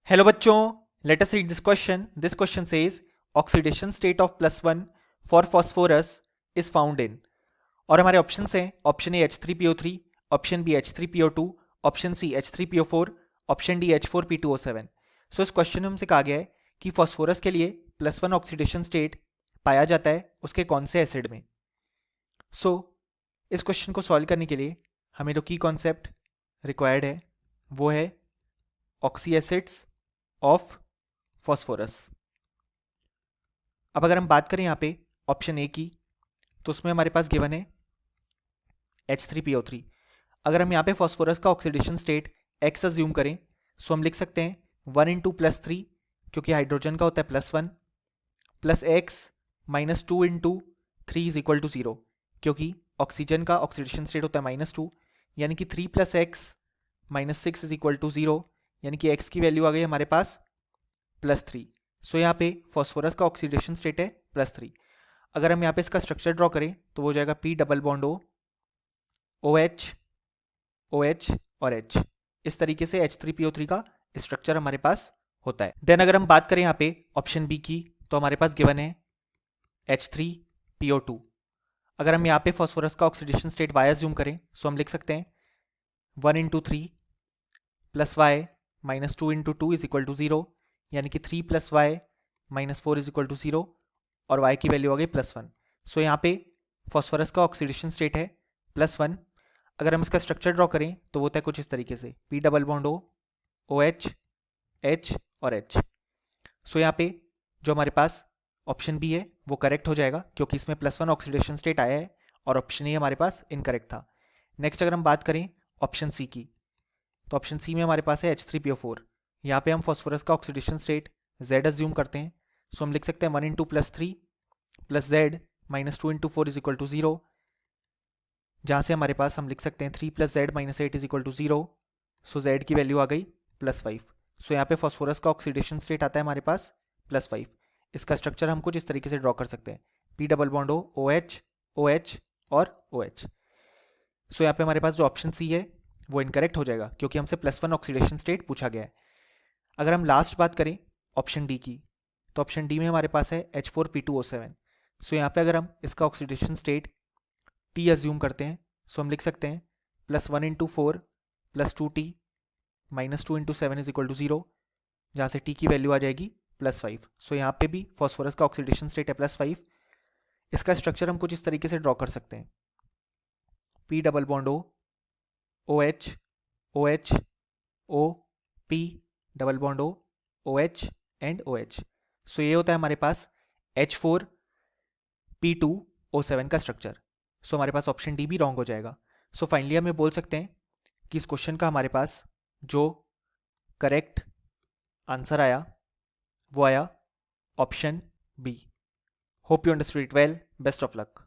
Hello बच्चों, let us read this question. This question says oxidation state of +1 for phosphorus is found in. और हमारे options हैं option A H3PO3, option B H3PO2, option C H3PO4, option D H4P2O7. So इस question में हमसे कहा गया है कि फॉस्फोरस के लिए +1 ऑक्सीडेशन स्टेट पाया जाता है उसके कौन से एसिड में. सो इस क्वेश्चन को सॉल्व करने के लिए हमें जो की कॉन्सेप्ट रिक्वायर्ड है वो है ऑक्सी एसिड्स ऑफ फॉस्फोरस. अब अगर हम बात करें यहाँ पे ऑप्शन ए की, तो उसमें हमारे पास गिवन है H3PO3. अगर हम यहाँ पे फॉस्फोरस का ऑक्सीडेशन स्टेट X अज्यूम करें सो हम लिख सकते हैं 1 इंटू +3, क्योंकि हाइड्रोजन का होता है +1, plus X minus 2 into 3 is equal to 0, क्योंकि ऑक्सीजन का ऑक्सीडेशन स्टेट होता है -2, यानी कि 3 + X minus 6 is equal to 0, यानी कि X की वैल्यू आ गई हमारे पास +3. सो यहाँ पे फॉस्फोरस का ऑक्सीडेशन स्टेट है +3. अगर हम यहाँ पे इसका स्ट्रक्चर ड्रॉ करें तो वो हो जाएगा P double bond O, OH, OH और H. इस तरीके से H3PO3 का स्ट्रक्चर हमारे पास होता है. देन अगर हम बात करें यहाँ पे ऑप्शन बी की, तो हमारे पास गिवन है H3PO2. अगर हम यहाँ पे फॉस्फोरस का ऑक्सीडेशन स्टेट Y अज्यूम करें सो हम लिख सकते हैं 1 into 3 plus Y minus 2 into 2 is equal to 0, यानी कि 3 + Y minus 4 is equal to 0, और Y की वैल्यू आ गई +1. सो यहाँ पे फॉस्फोरस का ऑक्सीडेशन स्टेट है +1. अगर हम इसका स्ट्रक्चर ड्रॉ करें तो वो होता है कुछ इस तरीके से P double bond O, OH, H और H. सो यहाँ पे जो हमारे पास ऑप्शन बी है वो करेक्ट हो जाएगा, क्योंकि इसमें +1 ऑक्सीडेशन स्टेट आया है और ऑप्शन ए हमारे पास इनकरेक्ट था. नेक्स्ट अगर हम बात करें ऑप्शन सी की, तो ऑप्शन सी में हमारे पास है H3PO4. यहाँ पे हम फॉस्फोरस का ऑक्सीडेशन स्टेट Z अज्यूम करते हैं. सो हम लिख सकते हैं 1 into +3 plus Z minus 2 into 4 is equal to 0, जहाँ से हमारे पास हम लिख सकते हैं 3 + Z minus 8 is equal to 0. So Z की वैल्यू आ गई +5. सो यहाँ पे फॉस्फोरस का ऑक्सीडेशन स्टेट आता है हमारे पास +5. इसका स्ट्रक्चर हम कुछ इस तरीके से ड्रॉ कर सकते हैं P double bond O, OH, OH और OH. सो यहाँ पे हमारे पास जो ऑप्शन सी है वो इनकरेक्ट हो जाएगा, क्योंकि हमसे +1 ऑक्सीडेशन स्टेट पूछा गया है. अगर हम लास्ट बात करें ऑप्शन डी की, तो ऑप्शन डी में हमारे पास है H4P2O7. सो यहाँ पे अगर हम इसका ऑक्सीडेशन स्टेट T अज्यूम करते हैं सो हम लिख सकते हैं +1 into 4 plus 2T minus 2 into 7 is equal to 0, जहाँ से T की वैल्यू आ जाएगी +5. सो यहाँ पे भी फॉस्फोरस का ऑक्सीडेशन स्टेट है +5. इसका स्ट्रक्चर हम कुछ इस तरीके से ड्रॉ कर सकते हैं P double bond O, OH, OH, O, P double bond O, OH and OH. सो ये होता है हमारे पास H4P2O7 का स्ट्रक्चर. सो हमारे पास ऑप्शन डी भी रॉन्ग हो जाएगा. सो फाइनली हम ये बोल सकते हैं कि इस क्वेश्चन का हमारे पास जो करेक्ट आंसर आया वो आया option B. Hope you understood it well. Best of luck.